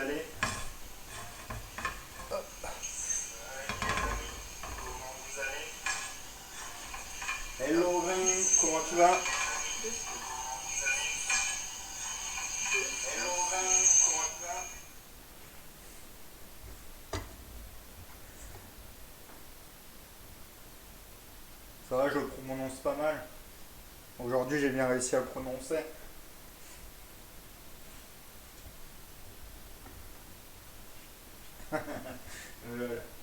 allez? Hello Ring, comment tu vas? Hello Ring, comment tu vas? Ça va, je le prononce pas mal. Aujourd'hui, j'ai bien réussi à le prononcer.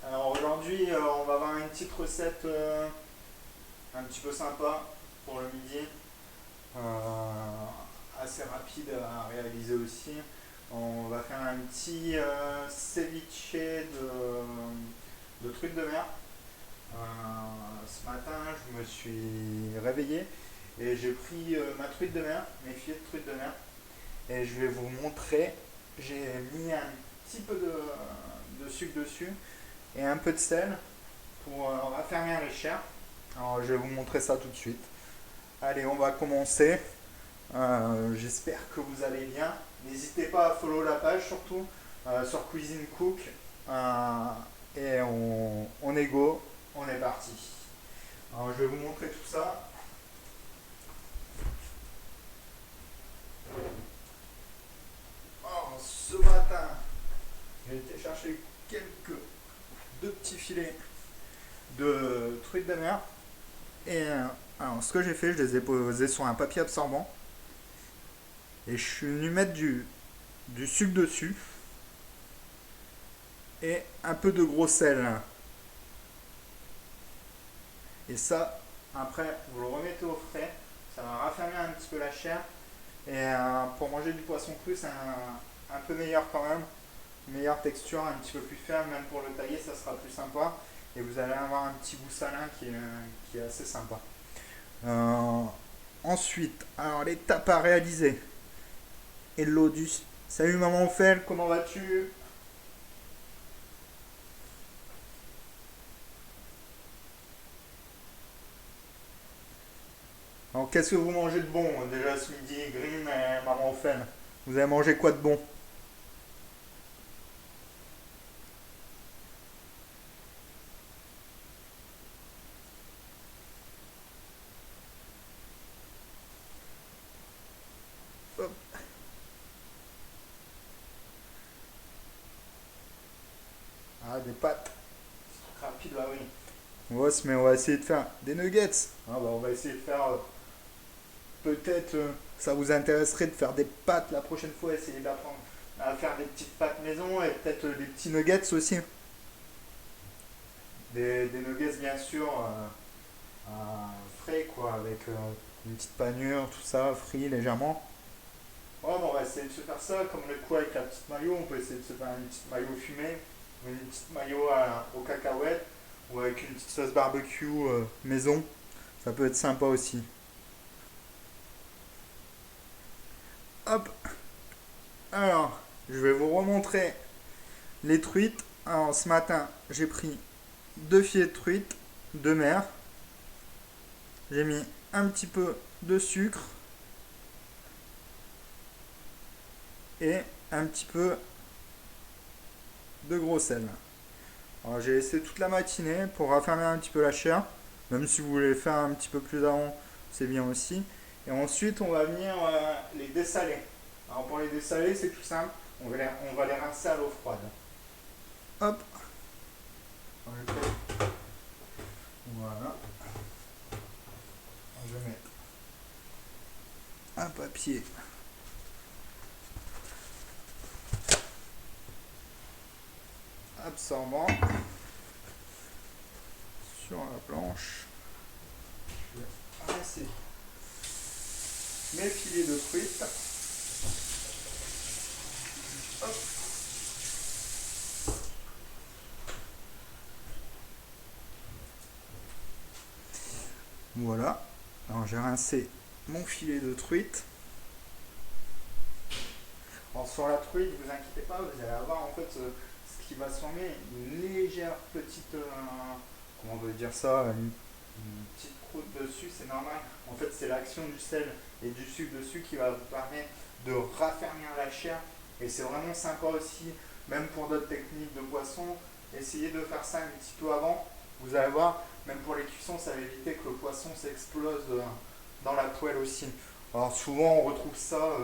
Alors aujourd'hui, on va avoir une petite recette un petit peu sympa pour le midi. Assez rapide à réaliser aussi. On va faire un petit ceviche de trucs de mer. Ce matin, je me suis réveillé et j'ai pris ma truite de mer, mes filets de truite de mer, et je vais vous montrer. J'ai mis un petit peu de sucre dessus et un peu de sel pour raffermir les chairs. Alors, je vais vous montrer ça tout de suite. Allez, on va commencer. J'espère que vous allez bien. N'hésitez pas à follow la page surtout sur Cuisine Cook. Et on est go, on est parti. Alors je vais vous montrer tout ça. Alors, ce matin, j'ai été chercher deux petits filets de truites de mer. Et alors, ce que j'ai fait, je les ai posés sur un papier absorbant. Et je suis venu mettre du sucre dessus. Et un peu de gros sel. Et ça, après, vous le remettez au frais. Ça va raffermir un petit peu la chair. Et pour manger du poisson cru, c'est un peu meilleur quand même. Meilleure texture, un petit peu plus ferme, même pour le tailler, ça sera plus sympa. Et vous allez avoir un petit goût salin qui est assez sympa. Euh, Ensuite, alors l'étape à réaliser. Hello du. Salut maman Ophel, comment vas-tu? Alors qu'est-ce que vous mangez de bon déjà ce midi, Green et maman Ophel? Vous avez mangé quoi de bon? Hop. Ah, des pâtes. Rapide, bah oui. On va essayer de faire des nuggets. Ah, bah, on va essayer de faire peut-être ça vous intéresserait de faire des pâtes la prochaine fois, essayer d'apprendre à faire des petites pâtes maison et peut-être des petits nuggets aussi. Des nuggets bien sûr frais quoi, avec une petite panure, tout ça, frit légèrement. Ouais, bon, on va essayer de se faire ça, comme le coup avec la petite mayo, on peut essayer de se faire une petite mayo fumée, ou une petite mayo aux cacahuètes, ou avec une petite sauce barbecue maison, ça peut être sympa aussi. Hop, alors, je vais vous remontrer les truites. Alors, ce matin, j'ai pris deux filets de truites de mer, j'ai mis un petit peu de sucre et un petit peu de gros sel. Alors j'ai laissé toute la matinée pour raffermir un petit peu la chair. Même si vous voulez le faire un petit peu plus avant, c'est bien aussi. Et ensuite, on va venir les dessaler. Alors pour les dessaler, c'est tout simple. On va les rincer à l'eau froide. Hop. Voilà. Je vais mettre un papier absorbant sur la planche. Je vais rincer mes filets de truite. Hop. Voilà. Alors j'ai rincé mon filet de truite. Alors sur la truite, ne vous inquiétez pas, vous allez avoir en fait ce qui va se former une légère petite, comment on veut dire ça, une petite croûte dessus, c'est normal. En fait, c'est l'action du sel et du sucre dessus qui va vous permettre de raffermir la chair Et c'est vraiment sympa aussi, même pour d'autres techniques de poisson, essayez de faire ça un petit peu avant. Vous allez voir, même pour les cuissons, ça va éviter que le poisson s'explose dans la poêle aussi. Alors souvent on retrouve ça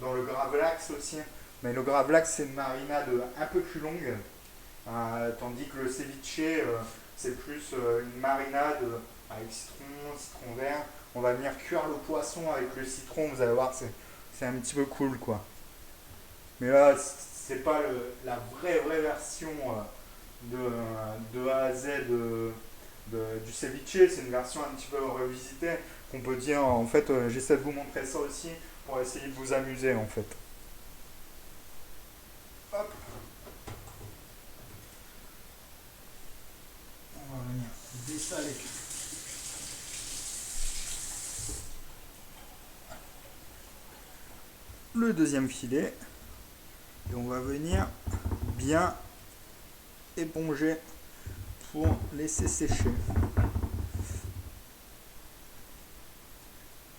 dans le gravlax aussi, mais le gravlax c'est une marinade un peu plus longue, tandis que le ceviche c'est plus une marinade avec citron vert. On va venir cuire le poisson avec le citron, vous allez voir, c'est un petit peu cool quoi. Mais là, c'est pas la vraie version de A à Z du ceviche, c'est une version un petit peu revisitée qu'on peut dire. En fait, j'essaie de vous montrer ça aussi pour essayer de vous amuser en fait. Hop. On va venir dessaler le deuxième filet et on va venir bien éponger pour laisser sécher.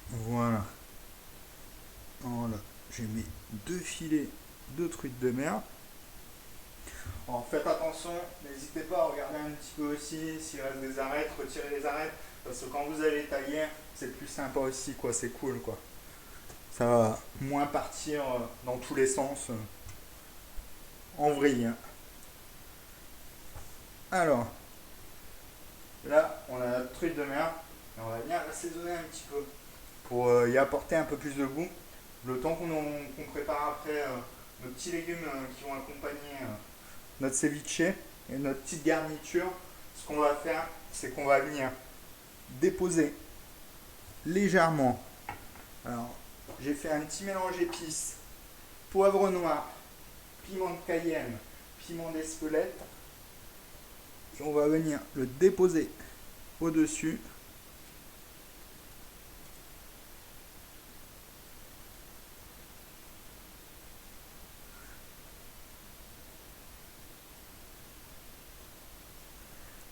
Voilà. Voilà. J'ai mis 2 filets de truites de mer. Alors faites attention, n'hésitez pas à regarder un petit peu aussi s'il reste des arêtes, retirez les arêtes, parce que quand vous allez tailler, c'est plus sympa aussi, quoi, c'est cool quoi. Ça va moins partir dans tous les sens en vrille. Alors, là on a notre truite de mer, et on va bien l'assaisonner un petit peu pour y apporter un peu plus de goût. Le temps qu'on prépare après nos petits légumes qui vont accompagner notre ceviche et notre petite garniture, ce qu'on va faire, c'est qu'on va venir déposer légèrement. Alors, j'ai fait un petit mélange épices, poivre noir, piment de Cayenne, piment d'Espelette. Et on va venir le déposer au-dessus.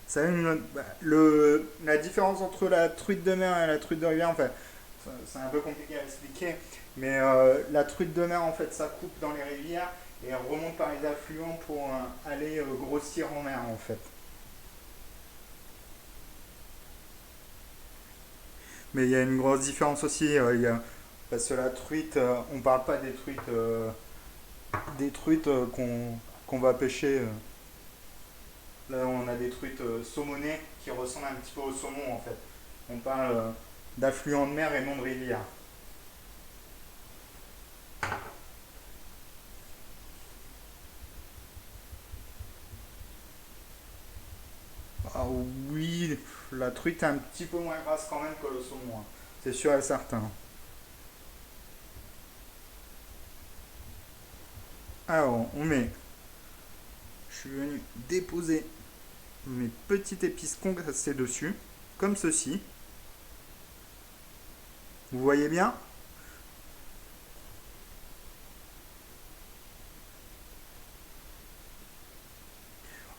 Ça la différence entre la truite de mer et la truite de rivière, en fait, c'est un peu compliqué à expliquer, mais la truite de mer, en fait, ça coupe dans les rivières et elle remonte par les affluents pour aller grossir en mer, en fait. Mais il y a une grosse différence aussi, parce que la truite, on parle pas des truites qu'on va pêcher. Là, on a des truites saumonées qui ressemblent un petit peu au saumon en fait. On parle d'affluents de mer et non de rivière. Ah oui, la truite est un petit peu moins grasse quand même que le saumon, hein. C'est sûr et certain. Alors, je suis venu déposer mes petites épices concassées dessus, comme ceci. Vous voyez bien?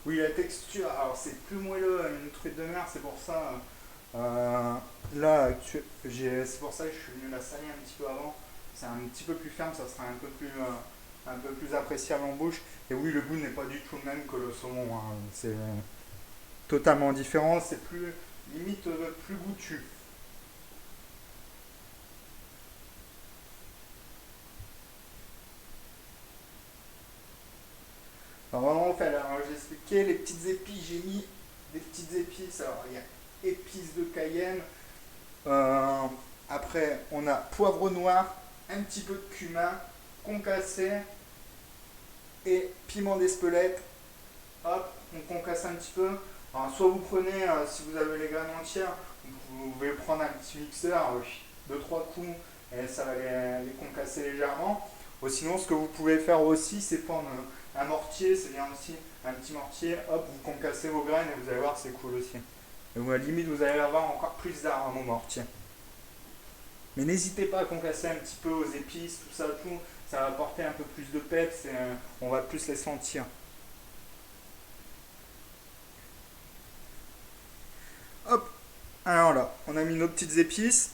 Oui, la texture, alors c'est plus moelleux une truite de mer, c'est pour ça. euh, Là, c'est pour ça que je suis venu la saler un petit peu avant. C'est un petit peu plus ferme, ça sera un peu plus appréciable en bouche. Et oui, le goût n'est pas du tout le même que le saumon, hein. C'est totalement différent, c'est plus limite plus goûtu. Alors vraiment, on fait, alors j'ai expliqué les petites épices, j'ai mis des petites épices. Alors il y a épices de Cayenne. Euh, Après, on a poivre noir, un petit peu de cumin, concassé et piment d'Espelette. Hop, on concasse un petit peu. Alors, soit vous prenez, si vous avez les graines entières, vous pouvez prendre un petit mixeur, 2-3 coups, et ça va les concasser légèrement. Ou sinon, ce que vous pouvez faire aussi, c'est prendre un mortier, c'est bien aussi, un petit mortier, hop, vous concassez vos graines et vous allez voir, c'est cool aussi. Et à la limite, vous allez avoir encore plus d'arômes au mortier. Mais n'hésitez pas à concasser un petit peu aux épices, tout ça, tout. Ça va apporter un peu plus de peps et on va plus les sentir. Hop. Alors là, on a mis nos petites épices.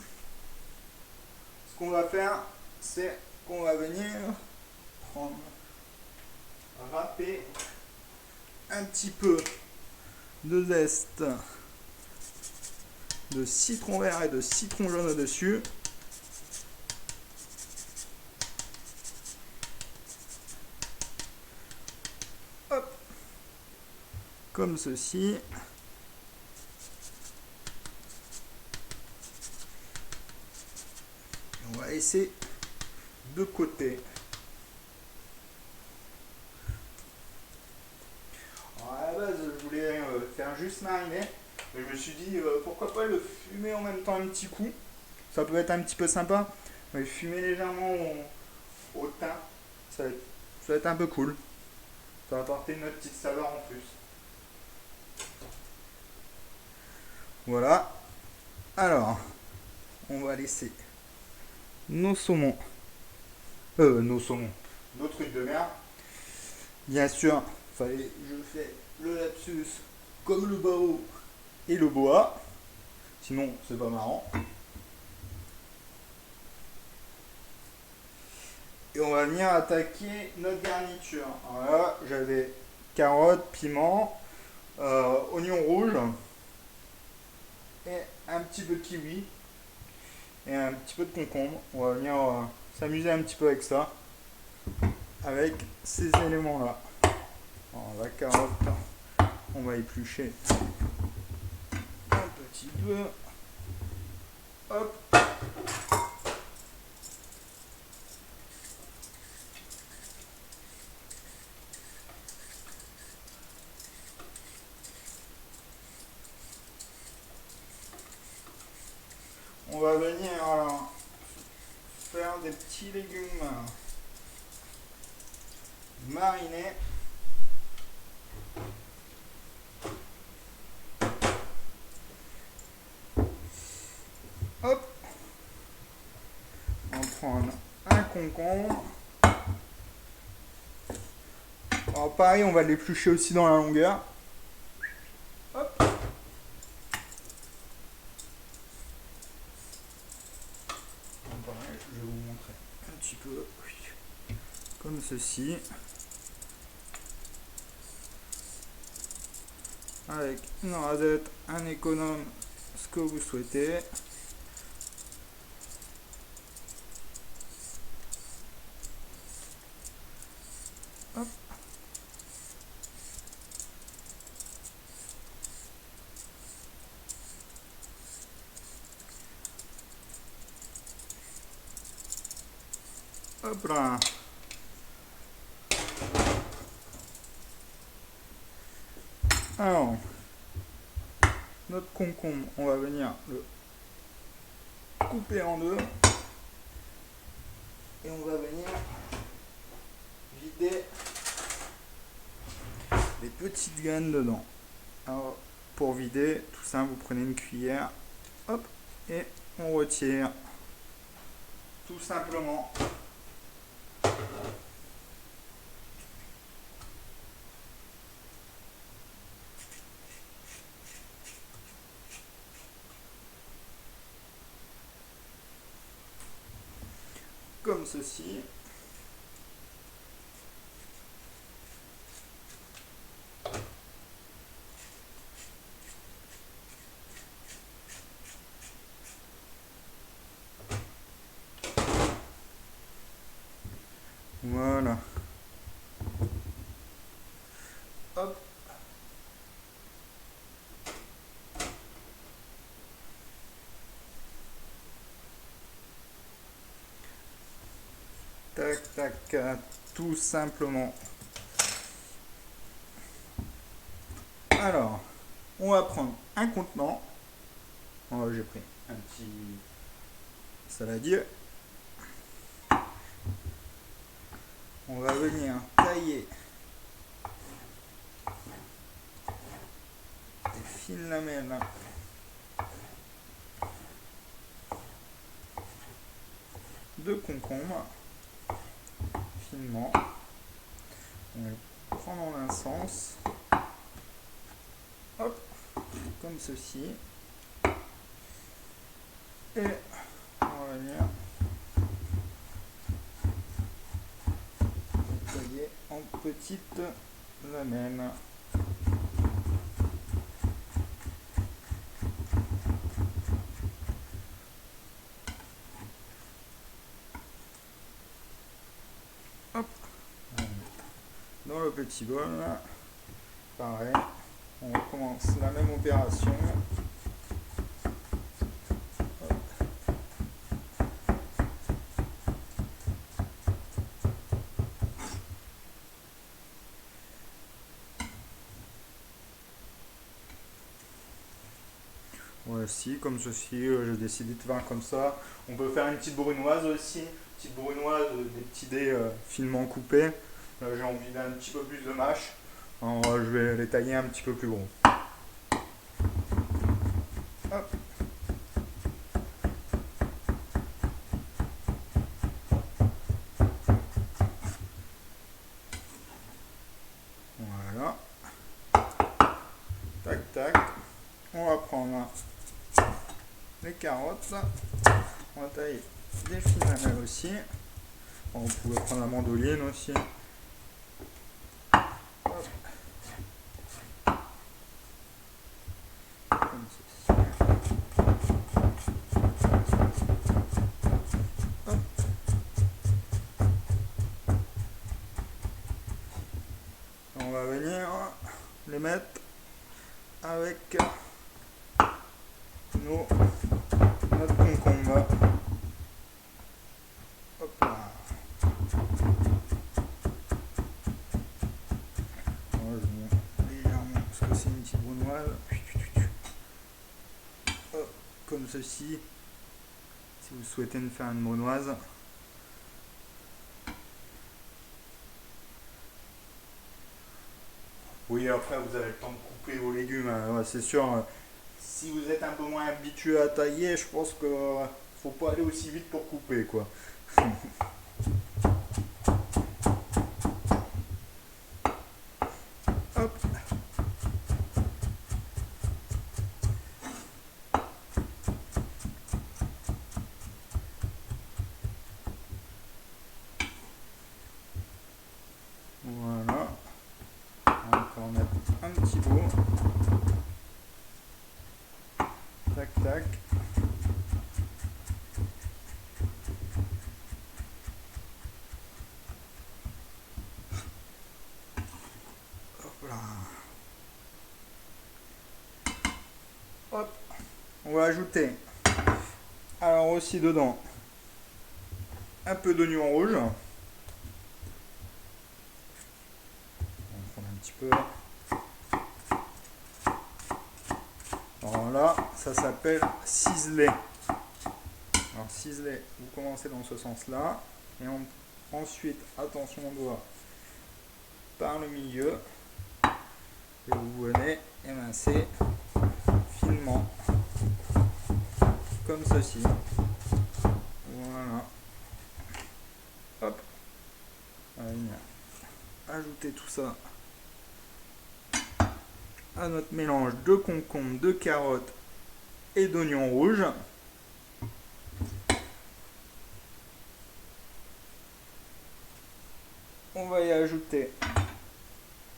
Ce qu'on va faire, c'est qu'on va venir prendre râper un petit peu de zeste de citron vert et de citron jaune au-dessus. Hop, comme ceci. On va laisser de côté. Alors à la base, je voulais faire juste mariner. Mais je me suis dit, pourquoi pas le fumer en même temps un petit coup. Ça peut être un petit peu sympa. Mais fumer légèrement au thym, ça va être un peu cool. Ça va apporter une autre petite saveur en plus. Voilà. Alors, on va laisser nos saumons. Nos trucs de mer. Bien sûr, je fais le lapsus comme le bao et le boa. Sinon, c'est pas marrant. Et on va venir attaquer notre garniture. Alors là, j'avais carottes, piment, oignon rouge et un petit peu de kiwi et un petit peu de concombre. On va venir s'amuser un petit peu avec ça, avec ces éléments-là. Alors, la carotte, on va éplucher un petit peu. Hop. On va venir faire des petits légumes marinés. Hop. On va prendre un concombre. Alors pareil, on va l'éplucher aussi dans la longueur. Hop. Pareil, je vais vous montrer un petit peu comme ceci. Avec une rasette, un économe, ce que vous souhaitez. Hop. Hop là. Alors, notre concombre, on va venir le couper en deux. Et on va venir vider les petites graines dedans. Alors, pour vider, tout ça, vous prenez une cuillère, hop, et on retire. Tout simplement. Comme ceci. Voilà. Hop. Tac, tac, tout simplement. Alors, on va prendre un contenant. Oh, j'ai pris un petit saladier. On va venir tailler des fines lamelles de concombre finement. On va le prendre en un sens. Hop, comme ceci. Et on va venir tailler en en petite lamelles. Hop, dans le petit bol, pareil, on recommence la même opération. Voici, comme ceci, j'ai décidé de faire comme ça. On peut faire une petite brunoise aussi, petite brunoise, des petits dés finement coupés. Là, j'ai envie d'un petit peu plus de mâche. Alors, je vais les tailler un petit peu plus gros. Hop. Voilà. Tac, tac. On va prendre les carottes. On va tailler des fines lamelles aussi. On pouvait prendre la mandoline aussi. Hop. Comme ceci. Hop. On va venir les mettre avec notre concombre. Hop là. Alors, je monte légèrement parce que c'est une petite brunoise. Hop, comme ceci. Si vous souhaitez me faire une brunoise. Oui, après vous avez le temps de couper vos légumes, ouais, c'est sûr. Si vous êtes un peu moins habitué à tailler, je pense que faut pas aller aussi vite pour couper, quoi. Hop. Voilà. On va encore mettre un petit bout. Tac, tac. Hop là. Hop. On va ajouter alors aussi dedans un peu d'oignon rouge. On va prendre un petit peu. Alors là, ça s'appelle ciseler. Alors ciseler, vous commencez dans ce sens-là. Et ensuite, attention, on doit par le milieu. Et vous venez émincer finement. Comme ceci. Voilà. Hop. On va venir ajouter tout ça à notre mélange de concombre, de carottes et d'oignons rouges. On va y ajouter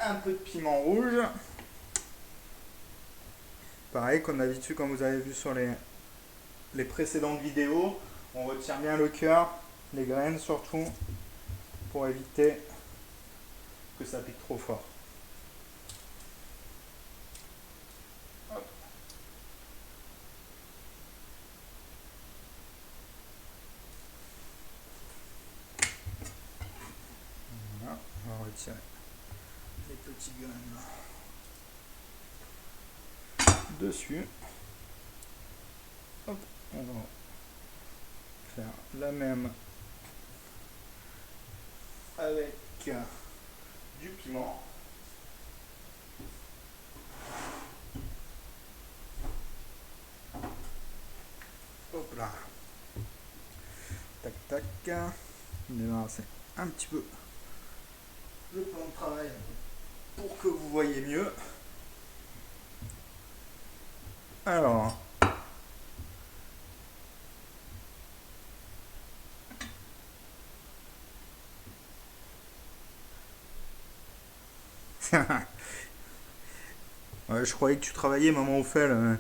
un peu de piment rouge. Pareil, comme d'habitude, comme vous avez vu sur les précédentes vidéos, on retire bien le cœur, les graines surtout, pour éviter que ça pique trop fort. Hop. Voilà, on va retirer les petits graines dessus. Hop, on va faire la même avec du piment. Hop là. Tac tac. Débarrasser un petit peu le plan de travail pour que vous voyez mieux. Alors, Ouais, je croyais que tu travaillais, maman au fait là.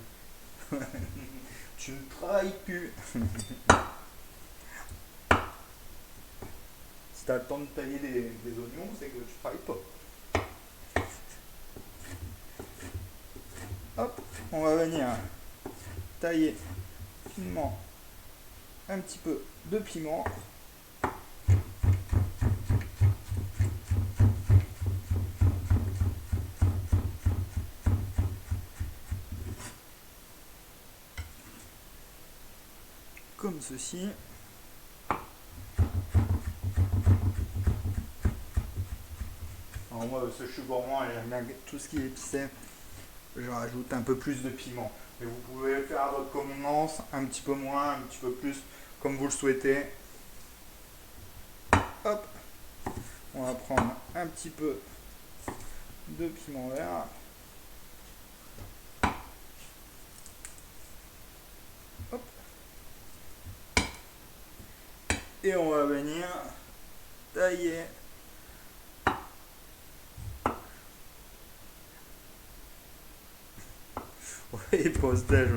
Tu ne travailles plus. Si t'as le temps de tailler des oignons, c'est que tu travailles pas. Hop, on va venir tailler finement un petit peu de piment. Comme ceci. Alors moi, parce que je suis gourmand et j'aime bien tout ce qui est épicé, je rajoute un peu plus de piment. Mais vous pouvez le faire à votre convenance, un petit peu moins, un petit peu plus, comme vous le souhaitez. Hop, on va prendre un petit peu de piment vert. Hop. Et on va venir tailler oui, pause-déj.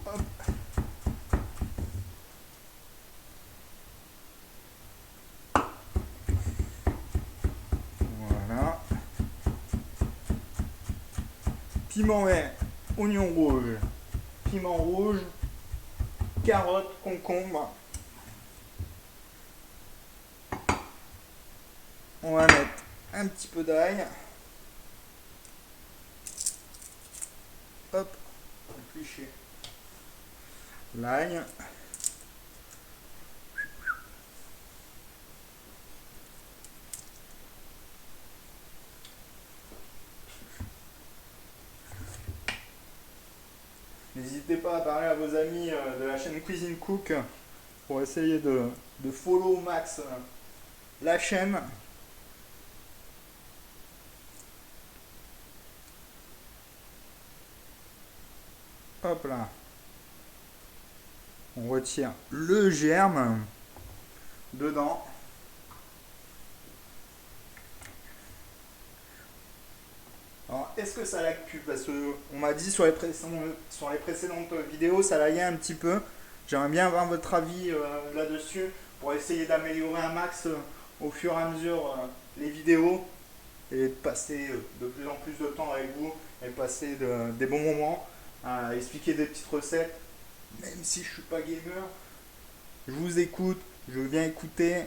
Hop. Voilà. Piment vert, oignon rouge, piment rouge, carottes, concombre. On va mettre un petit peu d'ail. Hop, éplucher l'ail. N'hésitez pas à parler à vos amis de la chaîne Cuisine Cook pour essayer de follow au max la chaîne. Hop là. On retire le germe dedans. Alors, est-ce que ça lag plus? Parce qu'on m'a dit sur les précédentes vidéos, ça laguait un petit peu. J'aimerais bien avoir votre avis là-dessus pour essayer d'améliorer un max au fur et à mesure les vidéos et de passer de plus en plus de temps avec vous et passer des bons moments à expliquer des petites recettes. Même si je suis pas gamer, je vous écoute, je viens écouter,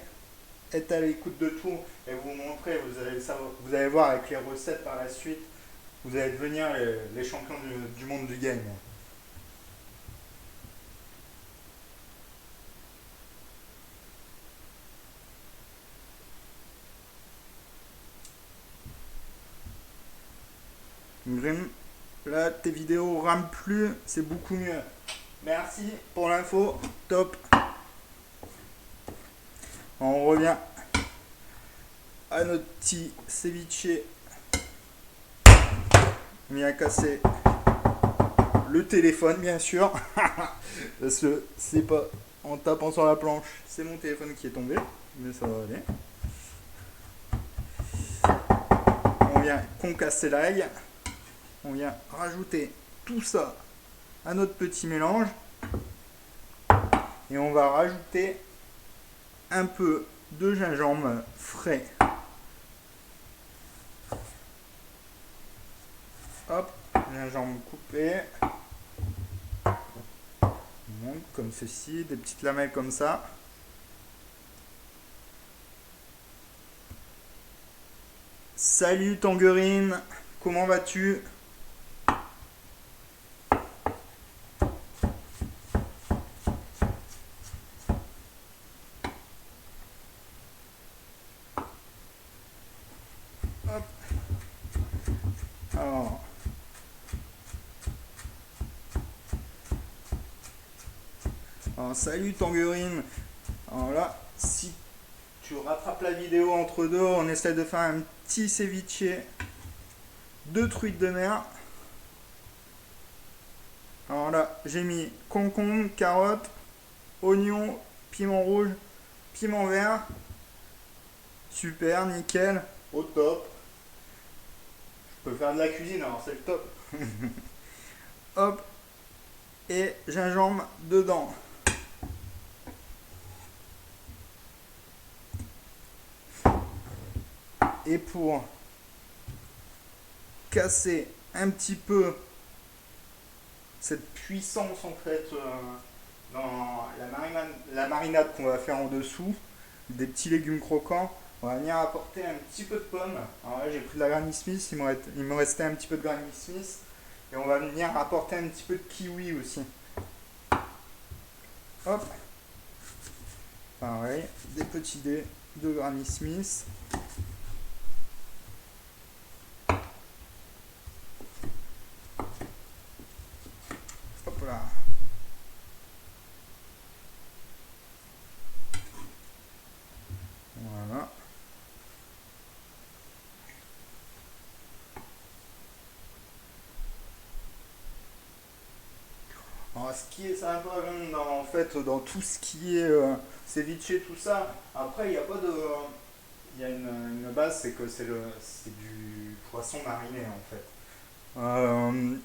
être à l'écoute de tout et vous montrer, vous allez voir avec les recettes par la suite, vous allez devenir les champions du monde du game. Grim, là tes vidéos rament plus, c'est beaucoup mieux. Merci pour l'info, top. On revient à notre petit ceviche. On vient casser le téléphone bien sûr. Parce que c'est pas en tapant sur la planche, c'est mon téléphone qui est tombé. Mais ça va aller. On vient concasser l'ail. On vient rajouter tout ça à notre petit mélange. Et on va rajouter un peu de gingembre frais. Hop, gingembre coupé. On monte comme ceci, des petites lamelles comme ça. Salut Tangerine, comment vas-tu? Hop. Alors, salut Tangerine. Alors là, si tu rattrapes la vidéo entre deux, on essaie de faire un petit ceviche de truites de mer. Alors là, j'ai mis concombre, carottes, oignons, piment rouge, piment vert. Super, nickel, au top. Je peux faire de la cuisine, alors c'est le top. Hop, et gingembre dedans. Et pour casser un petit peu cette puissance en fait dans la marinade qu'on va faire en dessous, des petits légumes croquants, on va venir apporter un petit peu de pommes. Alors là j'ai pris de la Granny Smith, il me restait un petit peu de Granny Smith. Et on va venir apporter un petit peu de kiwi aussi. Hop, pareil, des petits dés de Granny Smith. Hop là. Voilà. Alors, ce qui est sympa en fait, dans tout ce qui est ceviche, tout ça, après il n'y a pas de. Il y a une base, c'est que c'est du poisson mariné en fait.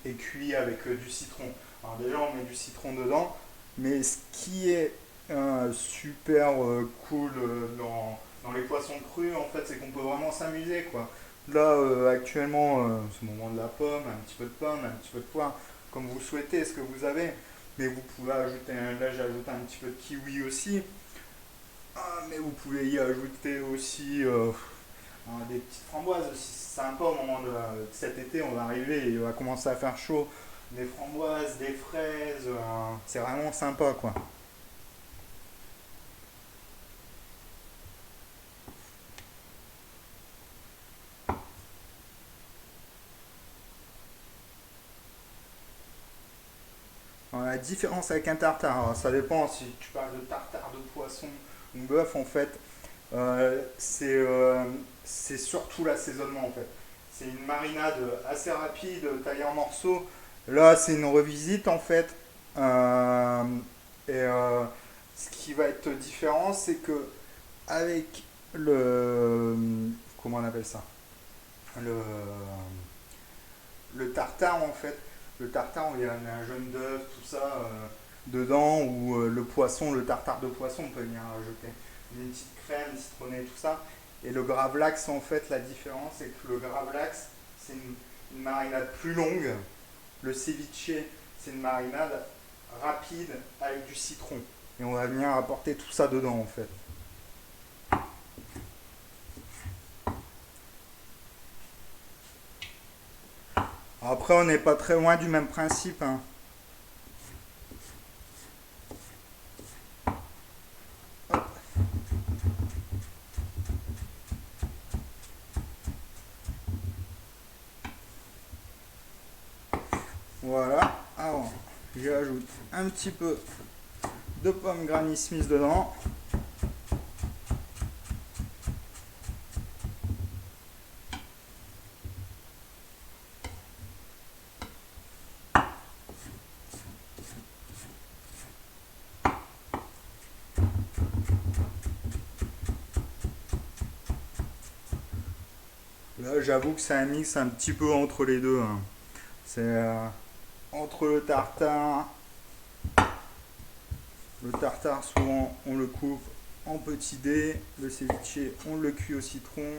Et cuit avec du citron. Alors déjà on met du citron dedans, mais ce qui est super cool dans les poissons crus en fait, c'est qu'on peut vraiment s'amuser quoi. Là actuellement c'est le moment de la pomme, un petit peu de pomme, un petit peu de poire, comme vous souhaitez, ce que vous avez. Mais vous pouvez ajouter, là j'ai ajouté un petit peu de kiwi aussi. Ah, mais vous pouvez y ajouter aussi des petites framboises aussi. C'est sympa au moment de cet été, on va arriver et il va commencer à faire chaud. Des framboises, des fraises, c'est vraiment sympa quoi. Alors, la différence avec un tartare, alors, ça dépend si tu parles de tartare de poisson ou bœuf en fait. C'est surtout l'assaisonnement en fait. C'est une marinade assez rapide, taillée en morceaux. Là, c'est une revisite en fait. Euh, ce qui va être différent, c'est que avec le. Comment on appelle ça? Le, le tartare en fait. Le tartare, on y a un jaune d'œuf, tout ça dedans, ou le poisson, le tartare de poisson, on peut venir rajouter une petite crème citronnée, tout ça. Et le gravlax, en fait, la différence, c'est que le gravlax, c'est une marinade plus longue. Le ceviche, c'est une marinade rapide avec du citron. Et on va venir apporter tout ça dedans, en fait. Après, on n'est pas très loin du même principe, hein. Voilà. Alors, j'ajoute un petit peu de pommes Granny Smith dedans. Là, j'avoue que c'est un mix un petit peu entre les deux, hein. C'est entre le tartare souvent on le coupe en petits dés, le ceviche on le cuit au citron.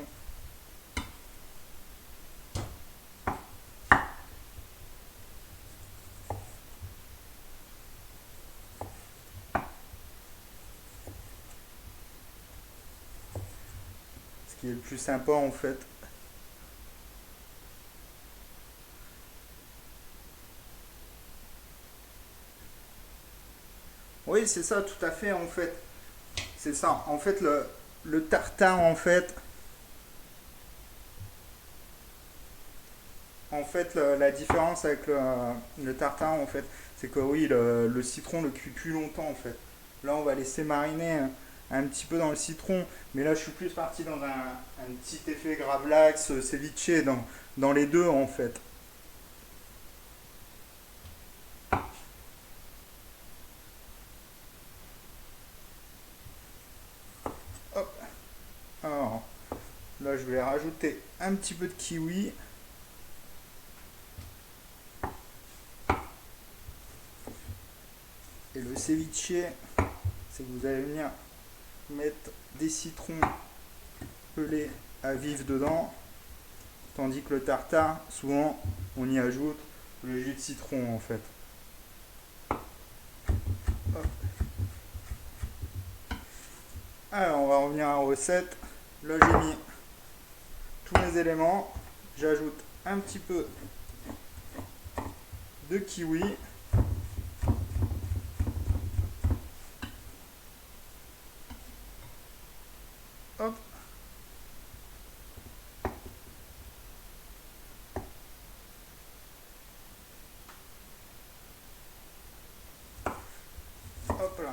Ce qui est le plus sympa en fait. Oui, c'est ça, tout à fait en fait. C'est ça. En fait, le tartare en fait, la différence avec le tartare en fait, c'est que oui, le citron le cuit plus longtemps en fait. Là, on va laisser mariner un petit peu dans le citron, mais là, je suis plus parti dans un petit effet gravlax, ceviche, dans les deux en fait. Hop. Alors, Là, je vais rajouter un petit peu de kiwi. Et le ceviche, c'est que vous allez venir mettre des citrons pelés à vif dedans. Tandis que le tartare, souvent, on y ajoute le jus de citron en fait. Hop. Alors, on va revenir à la recette. Là, j'ai mis tous les éléments. J'ajoute un petit peu de kiwi. Hop. Hop là.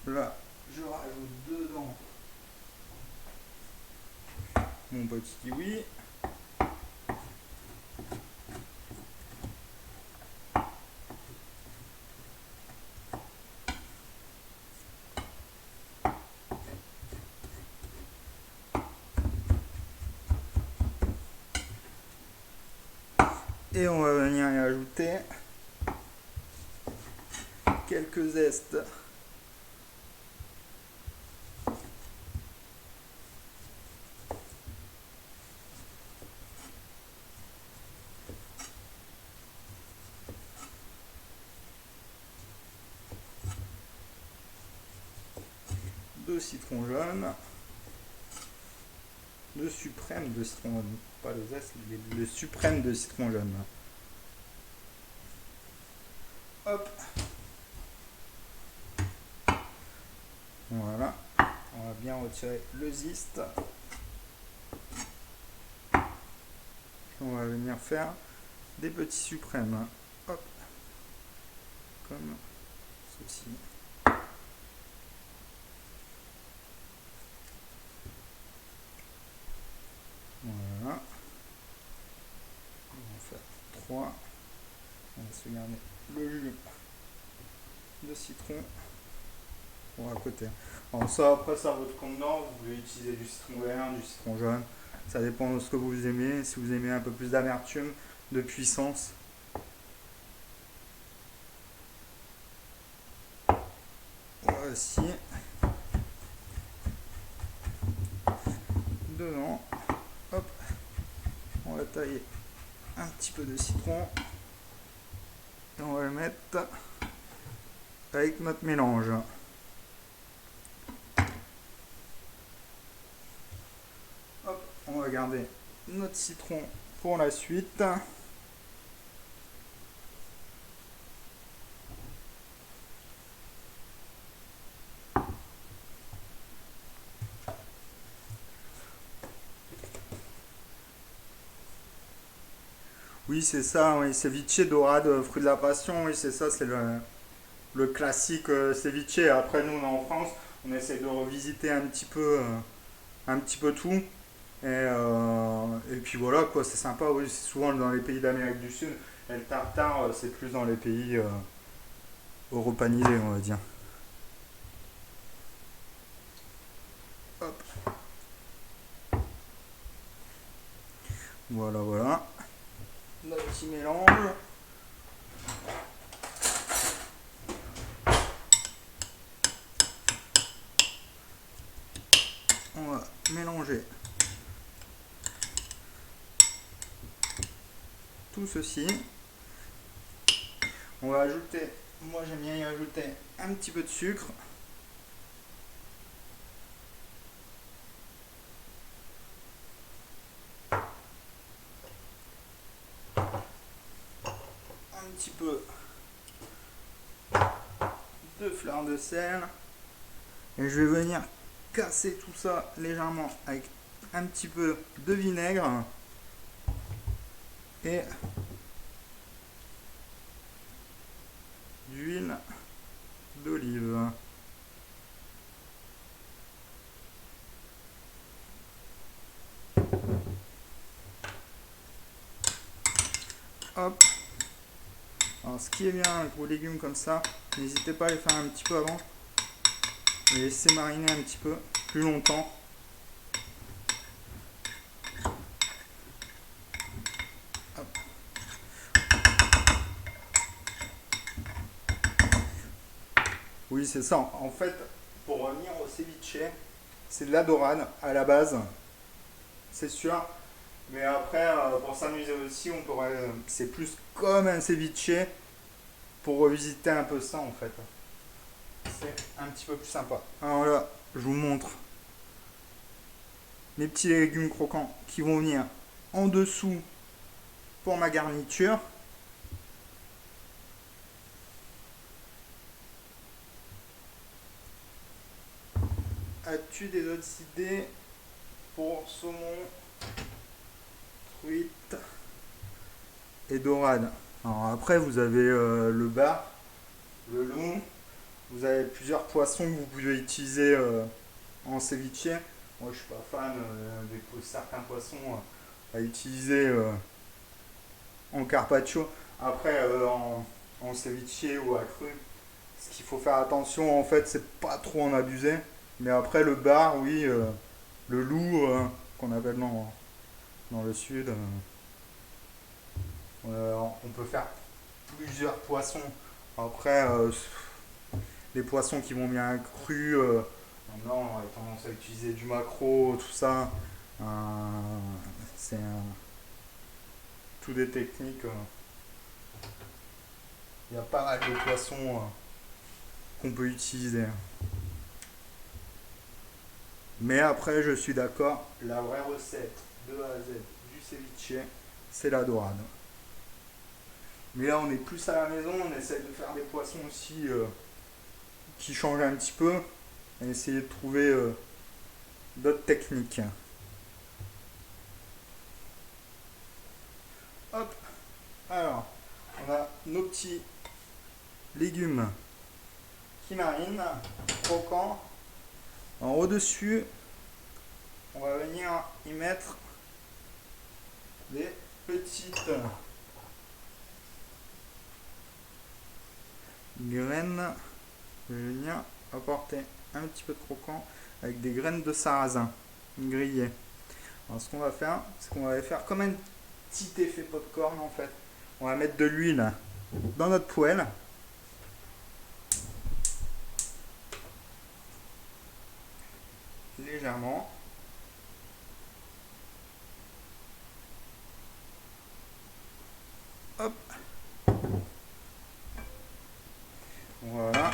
Là, je rajoute dedans mon petit kiwi. Et on va venir y ajouter quelques zestes de citron jaune, de suprême de citron jaune, pas le zeste, le suprême de citron jaune. Hop. Voilà. On va bien retirer le zeste. On va venir faire des petits suprêmes. Hop. Comme ceci. Voilà. On va en faire 3. On va se garder le jus de citron pour à côté. Alors ça, après, ça votre contenant. Vous pouvez utiliser du citron vert, du citron jaune. Ça dépend de ce que vous aimez. Si vous aimez un peu plus d'amertume, de puissance. Voici. Dedans. Hop. On va tailler un petit peu de citron. Et on va le mettre avec notre mélange. Hop, on va garder notre citron pour la suite. Oui, c'est ça, oui, ceviche dorade, fruit de la passion, oui, c'est ça, c'est le classique ceviche. Après, nous, on est en France, on essaie de revisiter un petit peu tout. Et puis voilà, quoi, c'est sympa, oui, c'est souvent dans les pays d'Amérique du Sud. Et le tartare, c'est plus dans les pays europanisés, on va dire. Hop. Voilà, voilà. Notre petit mélange. On va mélanger tout ceci. On va ajouter, moi j'aime bien y ajouter un petit peu de sucre. Un petit peu de fleur de sel. Et je vais venir casser tout ça légèrement avec un petit peu de vinaigre. Et d'huile d'olive. Hop. Alors ce qui est bien avec vos légumes comme ça, n'hésitez pas à les faire un petit peu avant. Et laisser mariner un petit peu plus longtemps. Oui, c'est ça. En fait, pour revenir au ceviche, c'est de la dorade à la base, c'est sûr. Mais après, pour s'amuser aussi, on pourrait. C'est plus comme un ceviche pour revisiter un peu ça en fait. C'est un petit peu plus sympa. Alors là, je vous montre mes petits légumes croquants qui vont venir en dessous pour ma garniture. As-tu des autres idées pour saumon, truite et dorade? Alors après, vous avez le bar, le loup, vous avez plusieurs poissons que vous pouvez utiliser en ceviche. Moi, je suis pas fan de certains poissons à utiliser en carpaccio. Après, en ceviche ou à cru, ce qu'il faut faire attention, en fait, c'est pas trop en abuser. Mais après, le bar, oui, le loup, qu'on appelle dans le sud, on peut faire plusieurs poissons. Après, les poissons qui vont bien crus, maintenant, on a tendance à utiliser du maquereau, tout ça. Euh, c'est tout des techniques. Il y a pas mal de poissons qu'on peut utiliser. Mais après, je suis d'accord, la vraie recette de A à Z du ceviche, c'est la dorade. Mais là, on est plus à la maison, on essaie de faire des poissons aussi qui changent un petit peu et essayer de trouver d'autres techniques. Hop, alors, on a nos petits légumes qui marinent, croquants. En au-dessus, on va venir y mettre des petites graines. Je vais venir apporter un petit peu de croquant avec des graines de sarrasin grillées. Alors ce qu'on va faire, c'est qu'on va faire comme un petit effet popcorn en fait. On va mettre de l'huile dans notre poêle. Légèrement. Hop. Voilà.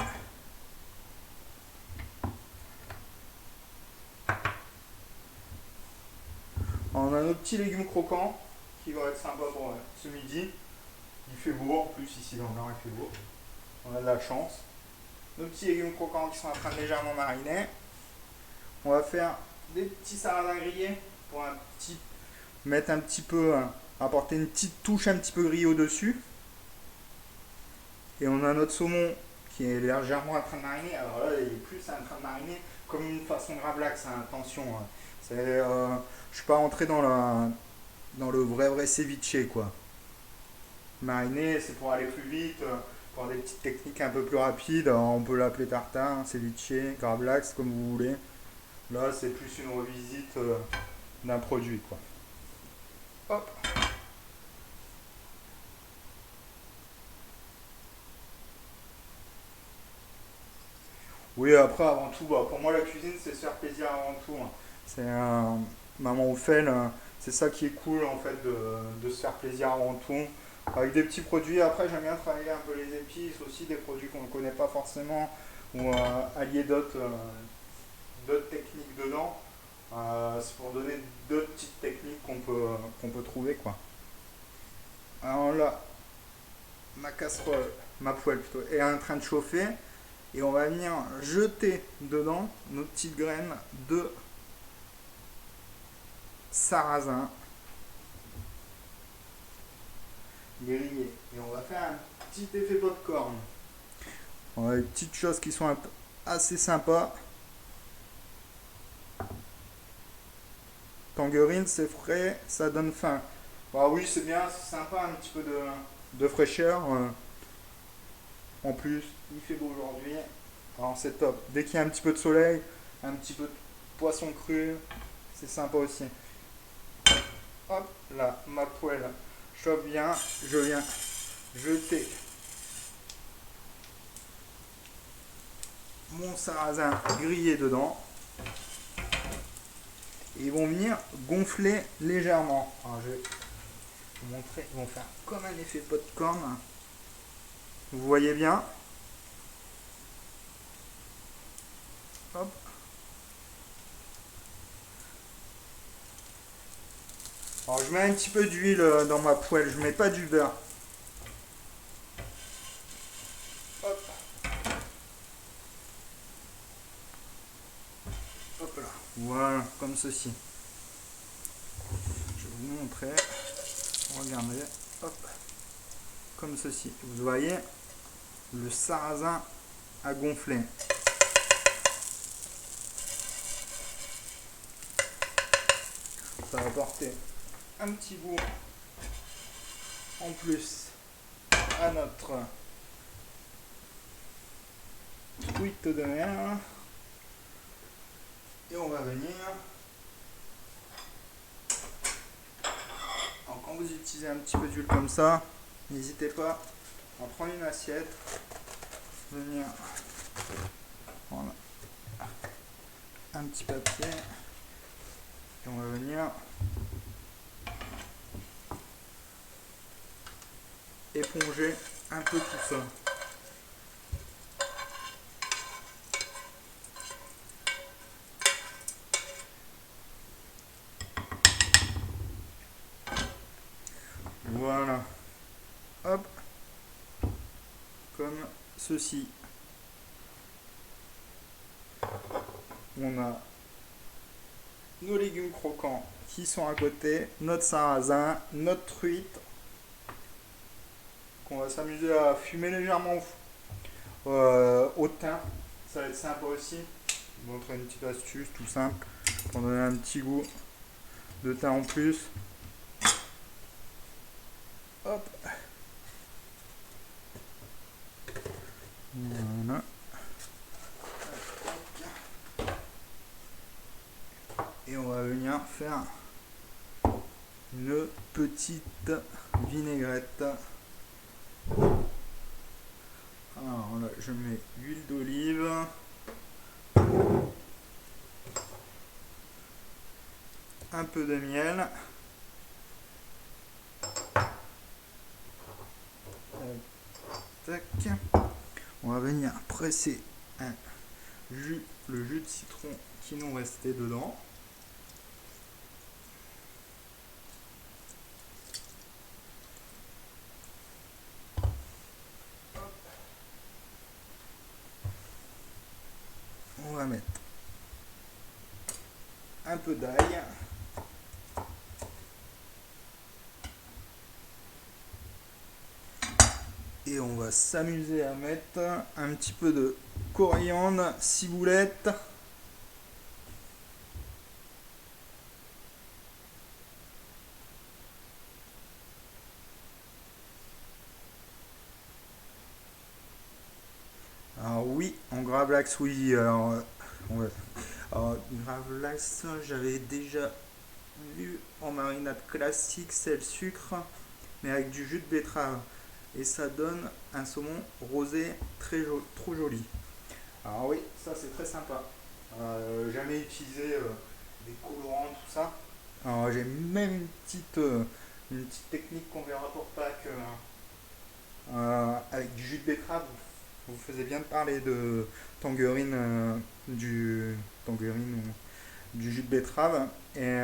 On a nos petits légumes croquants qui vont être sympas pour ce midi. Il fait beau en plus ici dans le nord, il fait beau. On a de la chance. Nos petits légumes croquants qui sont en train de légèrement mariner. On va faire des petits sarrasins grillés pour mettre un petit peu, apporter une petite touche un petit peu grillée au-dessus. Et on a notre saumon qui est légèrement en train de mariner. Alors là, il est plus en train de mariner comme une façon de ravlax, hein, attention. Je ne suis pas entré dans le vrai ceviche, quoi. Mariner, c'est pour aller plus vite, pour des petites techniques un peu plus rapides. Alors, on peut l'appeler tartare, ceviche, gravlax, comme vous voulez. Là, c'est plus une revisite d'un produit, quoi. Hop. Oui, après, avant tout, bah, pour moi, la cuisine, c'est se faire plaisir avant tout, hein. C'est maman au fait, c'est ça qui est cool, en fait, de se faire plaisir avant tout. Avec des petits produits, après, j'aime bien travailler un peu les épices, aussi des produits qu'on ne connaît pas forcément, ou allier d'autres techniques dedans. C'est pour donner d'autres petites techniques qu'on peut trouver, quoi. Alors là, ma casserole, ma poêle plutôt, est en train de chauffer. Et on va venir jeter dedans nos petites graines de sarrasin grillées. Et on va faire un petit effet popcorn. On a des petites choses qui sont assez sympas. Tangerine, c'est frais, ça donne faim. Bah oui, c'est bien, c'est sympa, un petit peu de fraîcheur. En plus, il fait beau aujourd'hui. Alors c'est top. Dès qu'il y a un petit peu de soleil, un petit peu de poisson cru, c'est sympa aussi. Hop là, ma poêle chauffe bien. Je viens jeter mon sarrasin grillé dedans. Et ils vont venir gonfler légèrement. Alors je vais vous montrer, ils vont faire comme un effet popcorn. Vous voyez bien. Hop. Alors je mets un petit peu d'huile dans ma poêle, je mets pas du beurre. Hop. Hop là. Voilà, comme ceci. Je vais vous montrer. Regardez. Hop. Comme ceci. Vous voyez, le sarrasin a gonflé. Ça va apporter un petit goût en plus à notre truite de mer. Et on va venir. Alors quand vous utilisez un petit peu d'huile comme ça, n'hésitez pas à prendre une assiette, venir, voilà, un petit papier, et on va venir éponger un peu tout ça. Voilà. Hop. Comme ceci. On a nos légumes croquants qui sont à côté, notre sarrasin, notre truite qu'on va s'amuser à fumer légèrement au thym. Ça va être sympa aussi. Je vous montrer une petite astuce tout simple pour donner un petit goût de thym en plus. Hop. Voilà. Et on va venir faire une petite vinaigrette. Alors là, je mets l'huile d'olive. Un peu de miel. Tac. On va venir presser le jus de citron qui nous restait dedans. On va mettre un peu d'ail. Et on va s'amuser à mettre un petit peu de coriandre, ciboulette. Alors oui, en gravlax, oui. Alors gravlax, j'avais déjà vu en marinade classique, sel, sucre, mais avec du jus de betterave. Et ça donne un saumon rosé trop joli. Alors oui, ça c'est très sympa. Jamais utilisé des colorants, tout ça. Alors j'ai même une petite technique qu'on verra pour Pâques avec du jus de betterave. Vous faisiez bien de parler de tangerine, du tangerine ou du jus de betterave. Et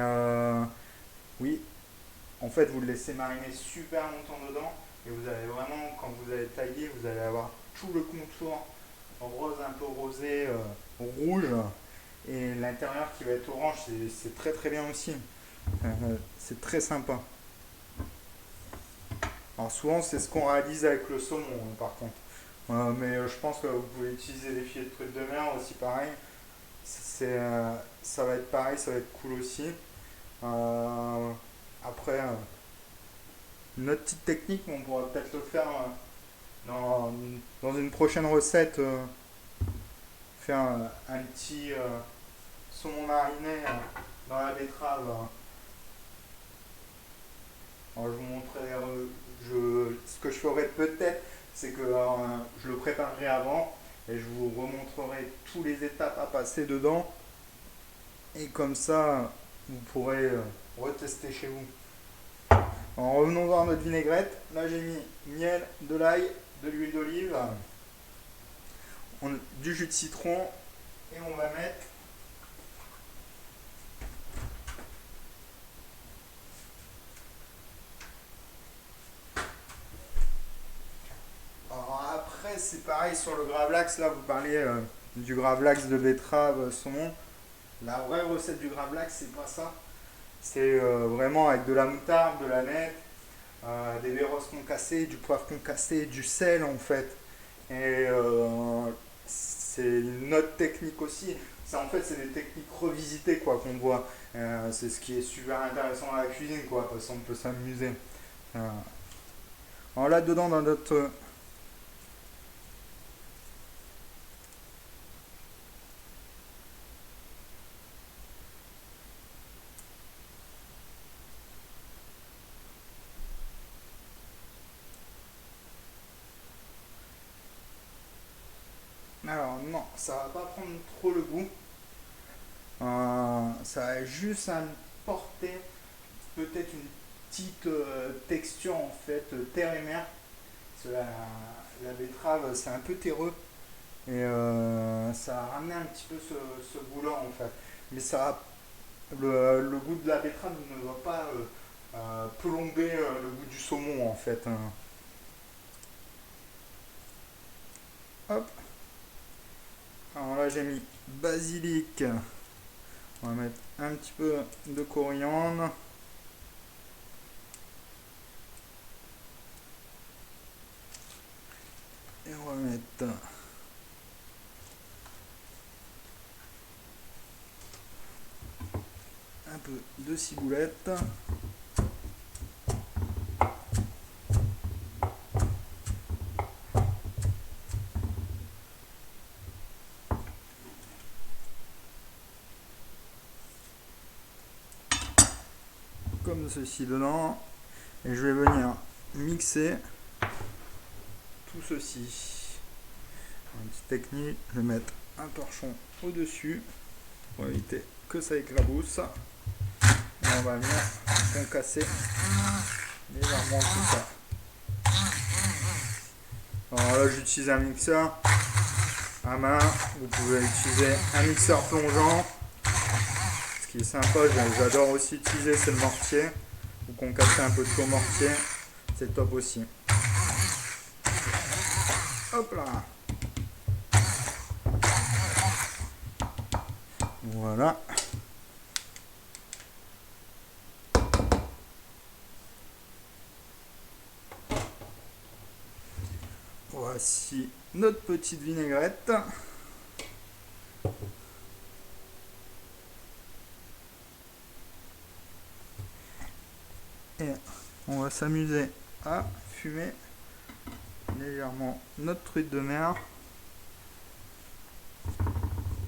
oui, en fait vous le laissez mariner super longtemps dedans. Et vous allez vraiment, quand vous allez tailler, vous allez avoir tout le contour rose, un peu rosé, rouge. Et l'intérieur qui va être orange, c'est très très bien aussi. C'est très sympa. Alors souvent c'est ce qu'on réalise avec le saumon par contre. Mais je pense que vous pouvez utiliser des filets de truites de mer aussi pareil. Ça va être pareil, ça va être cool aussi. Après, une autre petite technique, on pourra peut-être le faire dans une prochaine recette. Faire un petit saumon mariné dans la betterave. Alors, je vous montrerai, ce que je ferai peut-être, c'est que je le préparerai avant et je vous remontrerai tous les étapes à passer dedans. Et comme ça, vous pourrez retester chez vous. En revenons voir notre vinaigrette. Là, j'ai mis miel, de l'ail, de l'huile d'olive, du jus de citron et on va mettre alors après c'est pareil sur le gravlax. Là vous parliez du gravlax de betterave saumon. La vraie recette du gravlax c'est pas ça. C'est vraiment avec de la moutarde, de la nette, des verros concassés, du poivre concassé, du sel en fait. Et c'est une autre technique aussi. Ça, en fait, c'est des techniques revisitées quoi qu'on voit. C'est ce qui est super intéressant dans la cuisine quoi, parce qu'on peut s'amuser. Euh, alors là dedans dans notre alors non, ça va pas prendre trop le goût. Ça va juste apporter peut-être une petite texture en fait terre et mer. Parce que la betterave c'est un peu terreux. Et ça a ramené un petit peu ce goût-là en fait. Mais le goût de la betterave ne va pas plomber le goût du saumon en fait, hein. Hop. Alors là j'ai mis basilic. On va mettre un petit peu de coriandre. Et on va mettre un peu de ciboulette. Comme ceci dedans. Et je vais venir mixer tout ceci. Une petite technique, je vais mettre un torchon au-dessus pour éviter que ça éclabousse. Et on va venir concasser légèrement tout ça. Alors là j'utilise un mixeur à main, vous pouvez utiliser un mixeur plongeant. Ce qui est sympa, j'adore aussi utiliser, c'est le mortier. Vous concassez un peu de tout au mortier, c'est top aussi. Hop là. Voilà. Voici notre petite vinaigrette. Et on va s'amuser à fumer légèrement notre truite de mer.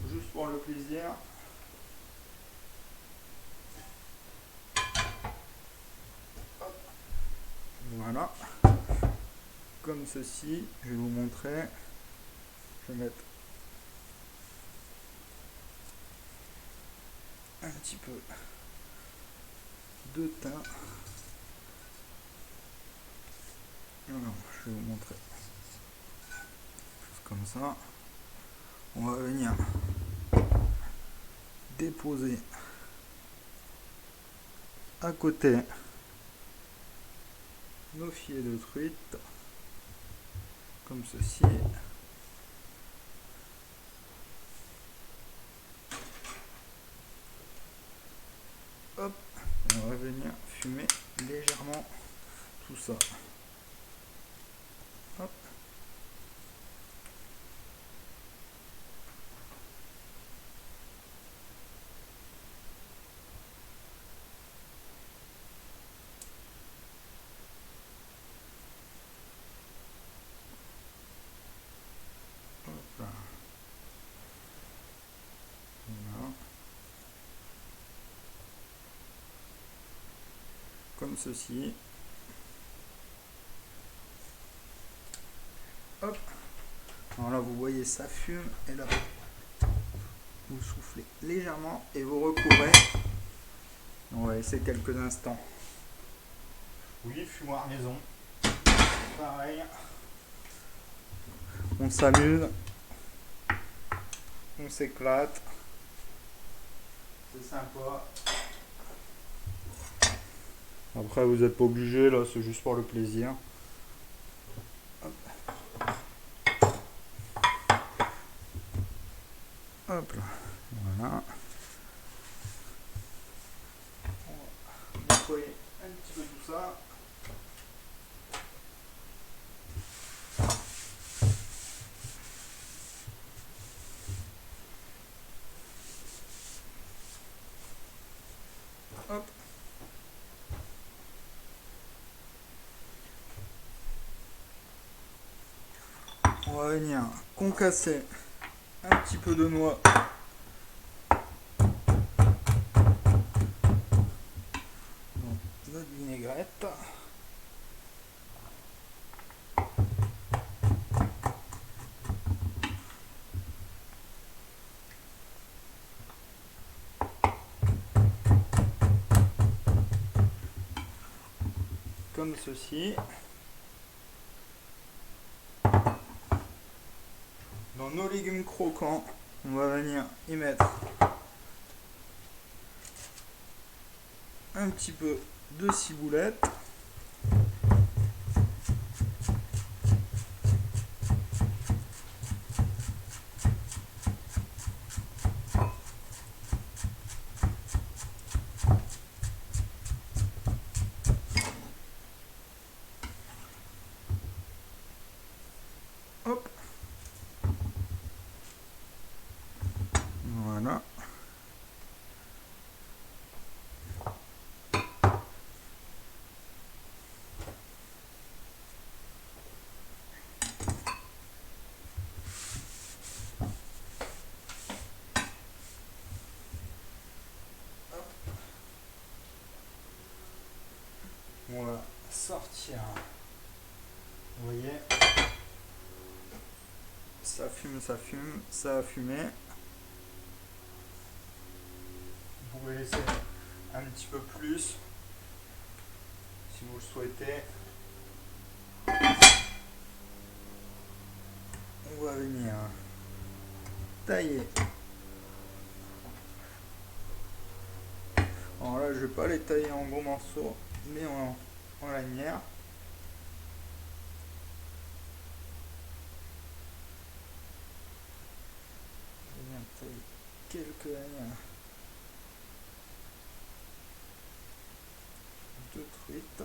Juste pour le plaisir. Voilà. Comme ceci, je vais vous montrer. Je vais mettre un petit peu de thym. Alors, je vais vous montrer. Comme ça. On va venir déposer à côté nos filets de truite. Comme ceci. Hop, on va venir fumer légèrement tout ça. Hop. Hop là. Voilà. Comme ceci. Hop. Alors là, vous voyez, ça fume. Et là, vous soufflez légèrement et vous recouvrez. On va laisser quelques instants. Oui, fumoir maison. Pareil. On s'amuse. On s'éclate. C'est sympa. Après, vous n'êtes pas obligé, là, c'est juste pour le plaisir. Hop. Hop là. Voilà. On va nettoyer un petit peu tout ça. Hop. On va venir concasser un petit peu de noix. Donc, notre vinaigrette. Comme ceci. Dans nos légumes croquants, on va venir y mettre un petit peu de ciboulette. Hop. Voilà. On va sortir. Vous voyez, ça fume, ça a fumé. Vous pouvez laisser un petit peu plus si vous le souhaitez. On va venir tailler. Alors là, je vais pas les tailler en gros morceaux, mais en lanières. Je vais bien tailler quelques lanières de truite.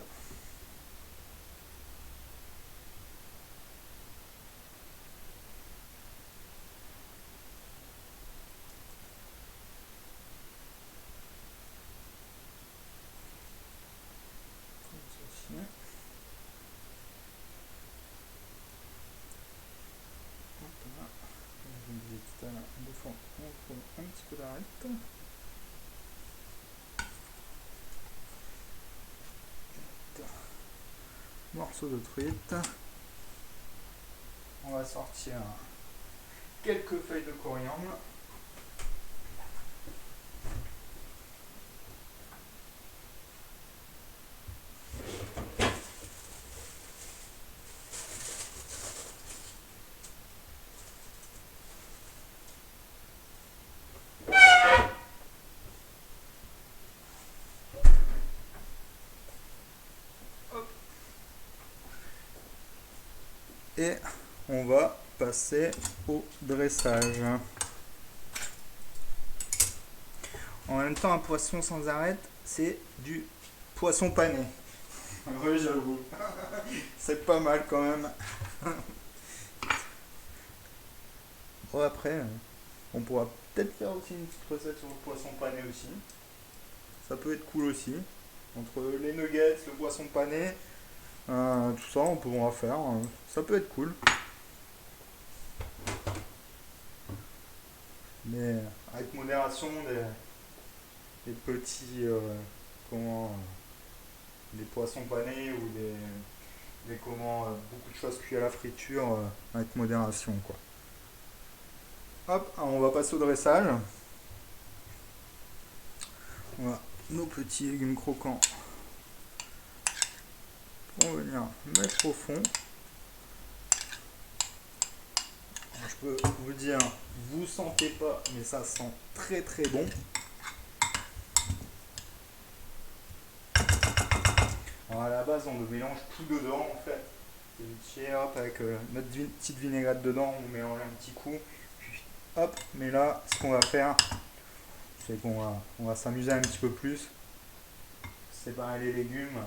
De fond, on prend un petit peu d'arête. Morceau de truite. On va sortir quelques feuilles de coriandre. Et on va passer au dressage. En même temps, un poisson sans arête, c'est du poisson pané. Oui, j'avoue. C'est pas mal quand même. Bon, après, on pourra peut-être faire aussi une petite recette sur le poisson pané aussi. Ça peut être cool aussi. Entre les nuggets, le poisson pané, tout ça, on pourra faire. Ça peut être cool. Mais avec modération, des petits, des poissons panés ou beaucoup de choses cuites à la friture avec modération, quoi. Hop, on va passer au dressage. On va nos petits légumes croquants pour venir mettre au fond. Alors, je peux vous dire, vous sentez pas, mais ça sent très très bon. Alors à la base, on le mélange tout dedans en fait. Ceviche, hop, avec notre petite vinaigrette dedans, on mélange un petit coup. Puis hop, mais là, ce qu'on va faire, c'est on va s'amuser un petit peu plus. Séparer les légumes,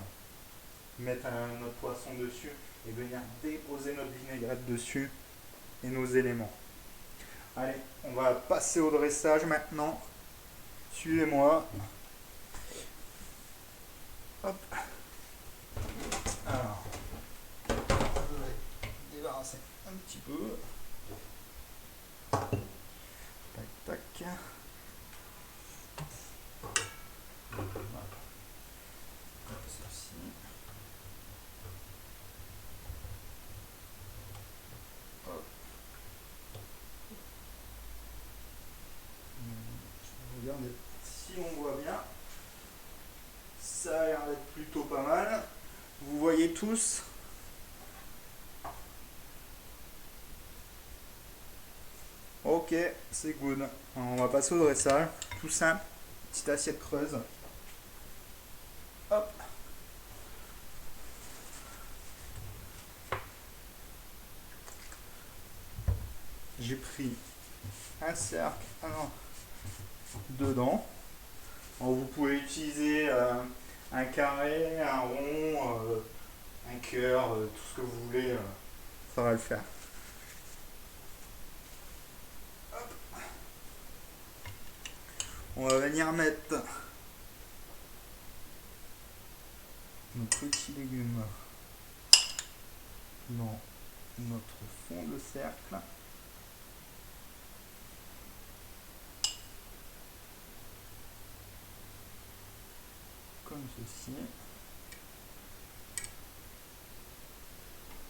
mettre notre poisson dessus et venir déposer notre vinaigrette dessus et nos éléments. Allez, on va passer au dressage maintenant. Suivez-moi. Hop. Alors, je vais débarrasser un petit peu. Tac, tac. Voilà. Ceci. Hop. Je vais regarder si on voit bien. Ça a l'air d'être plutôt pas mal. Vous voyez tous? Ok, c'est good. Alors, on va passer au dressage. Tout simple. Petite assiette creuse. Hop. J'ai pris un cercle dedans. Alors, vous pouvez utiliser un carré, un rond, un cœur, tout ce que vous voulez, ça va le faire. Hop. On va venir mettre nos petits légumes dans notre fond de cercle. Comme ceci.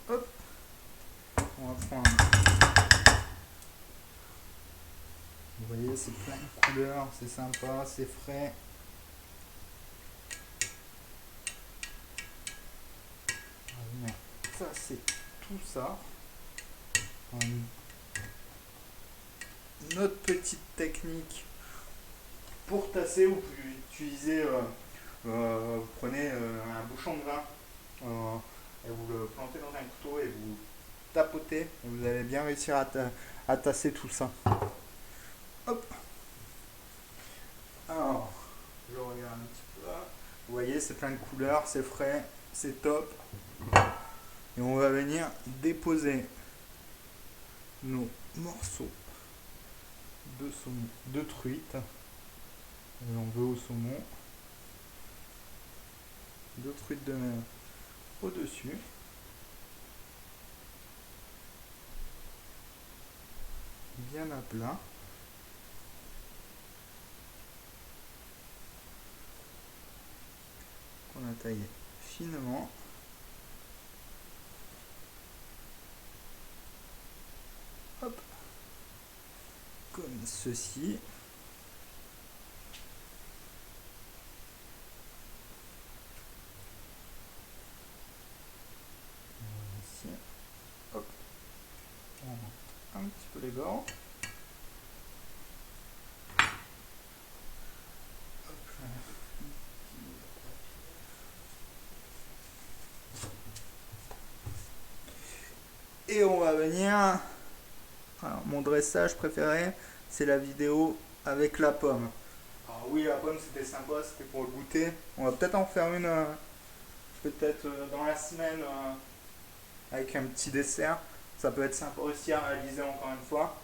Hop. On va prendre. Vous voyez, c'est plein de couleurs, c'est sympa, c'est frais. On va venir tasser tout ça. Notre petite technique pour tasser, vous pouvez utiliser, vous prenez un bouchon de vin et vous le plantez dans un couteau et vous tapotez et vous allez bien réussir à tasser tout ça. Hop. Alors, je regarde un petit peu. Vous voyez, c'est plein de couleurs, c'est frais, c'est top. Et on va venir déposer nos morceaux de saumon, de truite. On veut au saumon, de truite de mer au-dessus. Bien à plat. On a taillé finement. Hop. Comme ceci. Ici. Hop. On rend un petit peu les bords. Et on va venir. Alors, mon dressage préféré, c'est la vidéo avec la pomme. Alors oui, la pomme c'était sympa, c'était pour le goûter. On va peut-être en faire une, peut-être dans la semaine, avec un petit dessert. Ça peut être sympa aussi à réaliser encore une fois.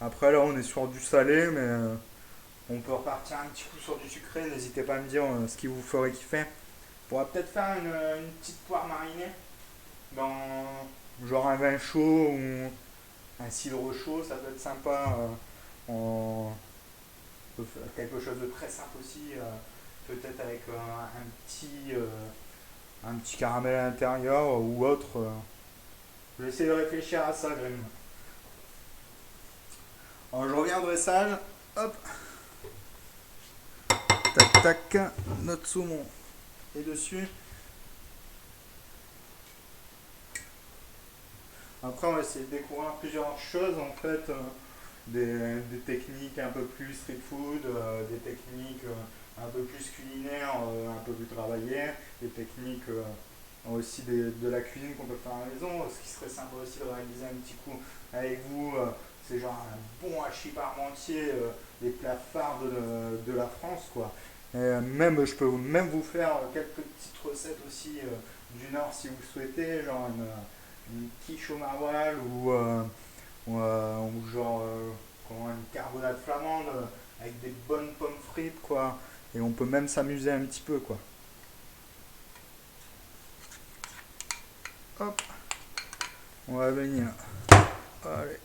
Après là, on est sur du salé, mais on peut repartir un petit coup sur du sucré. N'hésitez pas à me dire ce qui vous ferait kiffer. On pourra peut-être faire une petite poire marinée dans genre un vin chaud ou un cidre chaud, ça peut être sympa. On peut faire quelque chose de très simple aussi, peut-être avec un petit caramel à l'intérieur ou autre. Je vais essayer de réfléchir à ça, Grim. Alors je reviens au dressage. Hop. Tac tac. Notre saumon est dessus. Après, on va essayer de découvrir plusieurs choses en fait. Des techniques un peu plus street food, des techniques un peu plus culinaires, un peu plus travaillées, des techniques aussi de la cuisine qu'on peut faire à la maison. Ce qui serait sympa aussi de réaliser un petit coup avec vous, c'est genre un bon hachis parmentier, les plats phares de la France quoi. Et, même, je peux même vous faire quelques petites recettes aussi du Nord si vous le souhaitez, genre une quiche au maroilles ou genre comment, une carbonade flamande avec des bonnes pommes frites quoi. Et on peut même s'amuser un petit peu quoi. Hop, on va venir. Allez,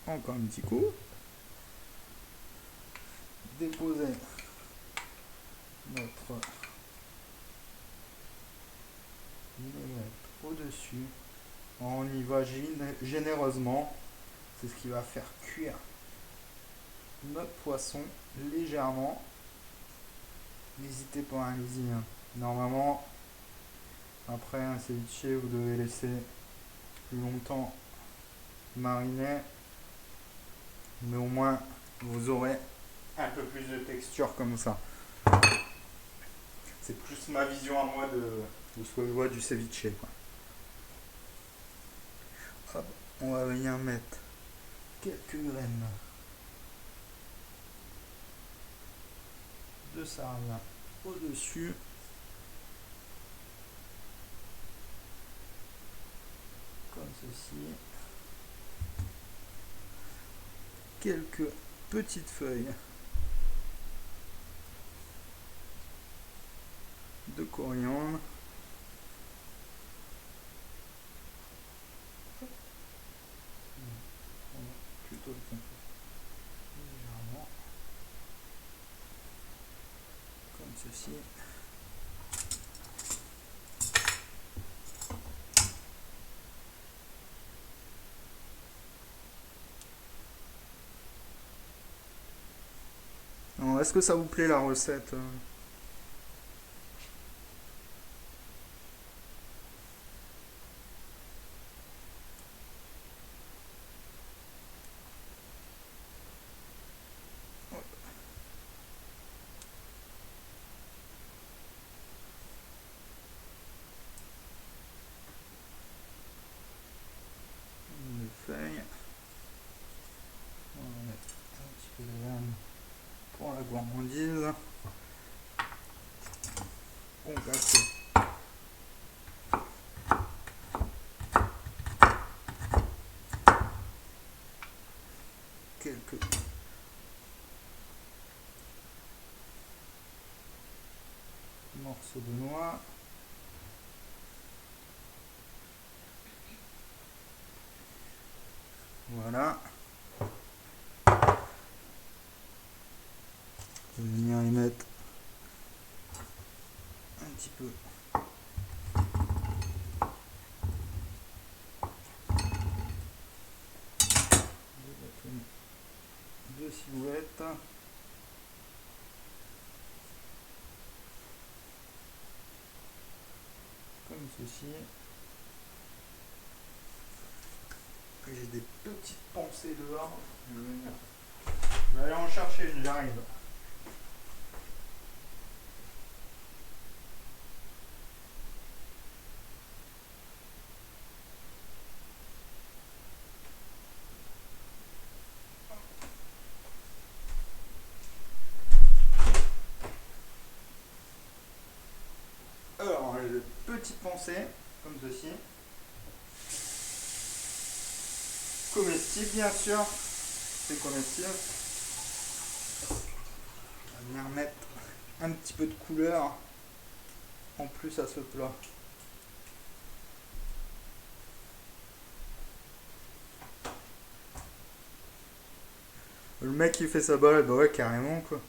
encore un petit coup. Déposer notre vinaigrette au-dessus. On y va généreusement. C'est ce qui va faire cuire notre poisson légèrement. N'hésitez pas, allez-y. Normalement, après un ceviche, vous devez laisser plus longtemps mariner. Mais au moins, vous aurez un peu plus de texture comme ça. C'est plus ma vision à moi de ce que je vois du ceviche. Quoi. Hop, on va venir mettre quelques graines de sarrasin au-dessus. Comme ceci. Quelques petites feuilles de coriandre. Plutôt le légèrement. Comme ceci. Est-ce que ça vous plaît la recette Une feuille. On va mettre un petit peu de lame pour la gourmandise. Concasser quelques morceaux de noix. Voilà. Je vais venir y mettre un petit peu de ciboulette. Comme ceci. J'ai des petites pensées dehors. Je vais aller en chercher une, j'arrive. Alors, j'ai des petites pensées, comme ceci. Comestible, bien sûr. C'est comestible. On va venir mettre un petit peu de couleur en plus à ce plat. Le mec qui fait sa balade, bah ouais, carrément quoi.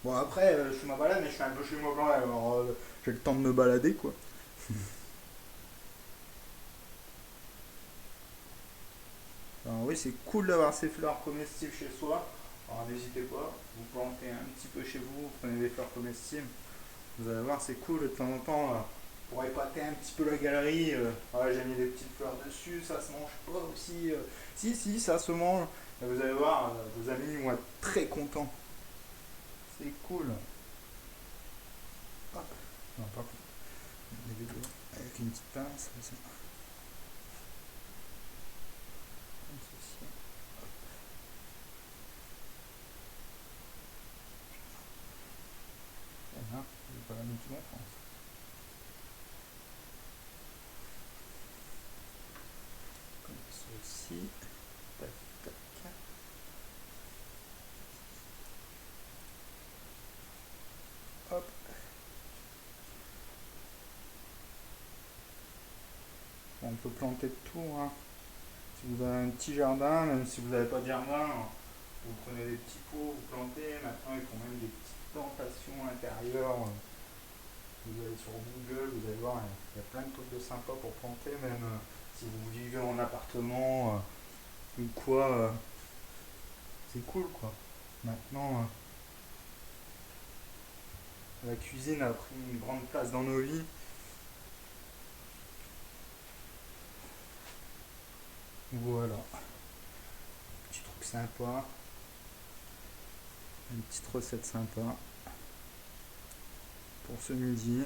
Bon, après, je fais ma balade, mais je suis un peu chez moi quand même, alors j'ai le temps de me balader quoi. Alors oui, c'est cool d'avoir ces fleurs comestibles chez soi. Alors n'hésitez pas, vous plantez un petit peu chez vous, vous prenez des fleurs comestibles. Vous allez voir, c'est cool de temps en temps. Pour épater un petit peu la galerie, j'ai mis des petites fleurs dessus, ça se mange pas aussi. Si, ça se mange. Vous allez voir, vos amis vont être très contents. C'est cool. Hop. Non, pas des vidéos avec une petite pince, comme ça. Comme ceci. Voilà, je vais pas la mettre longtemps. Comme ceci. Tac, tac. Hop. Bon, on peut planter de tout, hein. Si vous avez un petit jardin, même si vous n'avez pas de jardin, vous prenez des petits pots, vous plantez. Maintenant, ils font même des petites plantations intérieures. Vous allez sur Google, vous allez voir, il y a plein de trucs de sympa pour planter, même si vous vivez en appartement ou quoi. C'est cool, quoi. Maintenant, la cuisine a pris une grande place dans nos vies. Voilà. Petit truc sympa. Une petite recette sympa pour ce midi.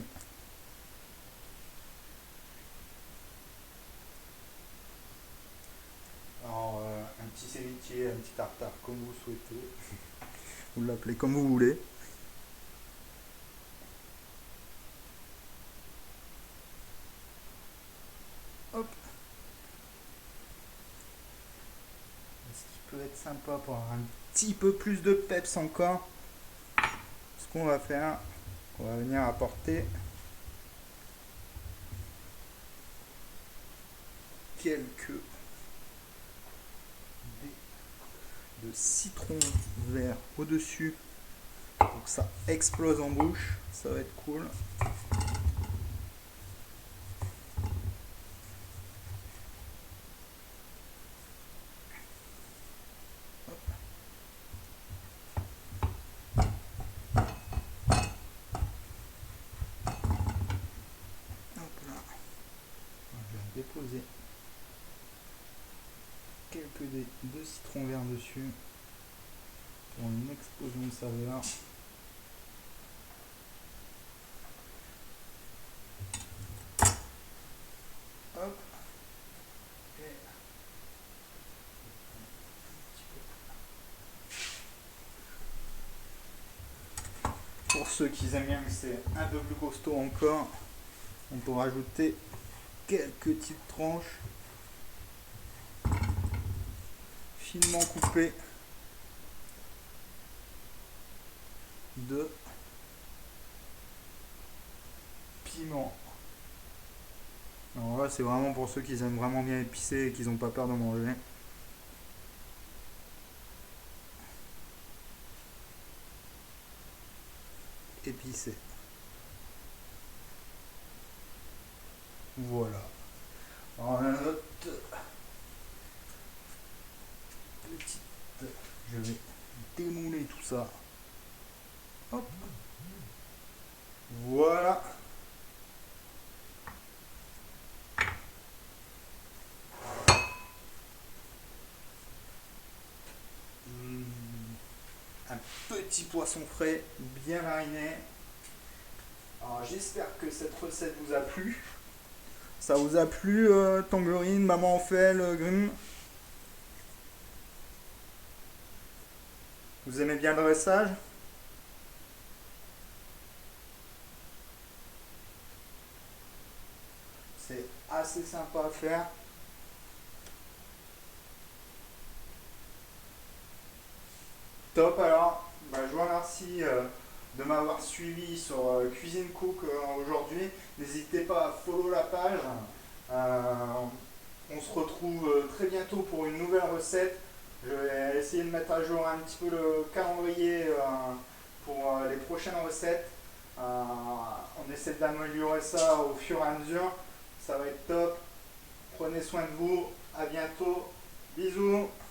Alors, un petit ceviche, un petit tartare, comme vous souhaitez. Vous l'appelez comme vous voulez. Hop. Ce qui peut être sympa pour avoir un petit peu plus de peps encore. Ce qu'on va faire, on va venir apporter quelques dés de citron vert au-dessus pour que ça explose en bouche. Ça va être cool. Déposer quelques dés de citron vert dessus pour une explosion de saveur. Hop. Et pour ceux qui aiment bien que c'est un peu plus costaud encore, on peut rajouter quelques petites tranches finement coupées de piment. Alors là, c'est vraiment pour ceux qui aiment vraiment bien épicé et qui n'ont pas peur de manger. Épicé. Voilà. Alors, la note petite, je vais démouler tout ça. Hop. Voilà. Un petit poisson frais bien mariné. Alors j'espère que cette recette vous a plu. Ça vous a plu, Tangerine, Maman en fait, le Grimm? Vous aimez bien le dressage? C'est assez sympa à faire. Top alors, je vous remercie de m'avoir suivi sur Cuisine Cook aujourd'hui. N'hésitez pas à follow la page. On se retrouve très bientôt pour une nouvelle recette. Je vais essayer de mettre à jour un petit peu le calendrier pour les prochaines recettes. On essaie d'améliorer ça au fur et à mesure. Ça va être top. Prenez soin de vous. À bientôt. Bisous.